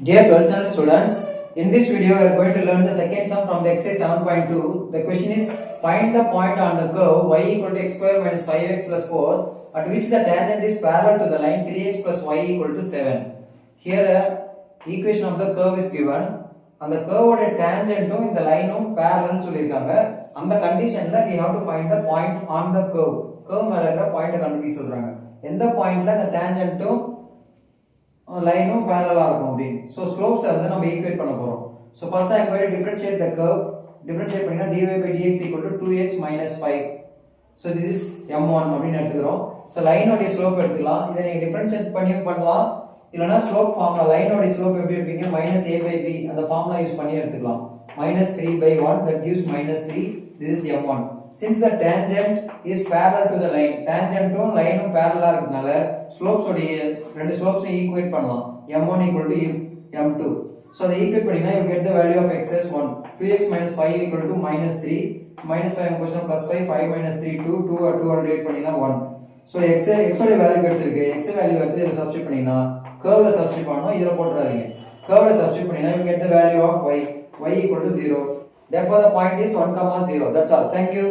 Dear 12th standard students, in this video we are going to learn the second sum from the exercise 7.2. The question is, find the point on the curve y equal to x square minus 5x plus 4 at which the tangent is parallel to the line 3x plus y equal to 7. Here the equation of the curve is given. And the curve oda tangent in the line parallel சொல்லிருக்காங்க. அந்த கண்டிஷன்ல we have to find the point on the curve. curve மேல இருக்கிற point கண்டுபிடிக்க சொல்றாங்க. எந்த பாயிண்ட்ல அந்த tangent லைனும் parallel இருக்கும் அப்படி. So slopes வந்து நம்ம ஈக்குவேட் பண்ண போறோம். So first I am going to differentiate the curve. Differentiate பண்ணினா dy by dx equal to 2x minus 5. So this is m1 அப்படினு எடுத்துக்கிறோம். So லைன் ஓட ஸ்லோப் எடுத்துக்கலாம். இத நீங்க டிஃபரன்ஷியேட் பண்ணலாம். இல்லனா ஸ்லோப் ஃபார்முலா லைன் ஓட ஸ்லோப் எப்படி எடுப்பீங்க -a by b அந்த ஃபார்முலா யூஸ் பண்ணி எடுத்துக்கலாம். -3 by 1 that gives -3. This is m1. Since the tangent is parallel to the line, tangent ம் line ம் parallel இருக்கனால slopes ஓட ரெண்டு slopes ஈக்குவேட் பண்ணலாம். m1 equal to m2. So அதை ஈக்குவேட் பண்ணினா you get the value of x as 1. 2x minus 5 equal to -3. -5 position plus 5 5 minus 3 2 2 divide பண்ணினா 1. So x ஓட வேல்யூ கிடைச்சிருக்கு. x வேல்யூ எடுத்து இத சப்ஸ்டிட்யூட் பண்ணினா curve ல சப்ஸ்டிட்யூட் பண்ணனும். இதல போட்டுறாதீங்க. curve ல சப்ஸ்டிட்யூட் பண்ணினா you get the value of y equal to 0. Therefore the point is 1, 0. That's all. Thank you.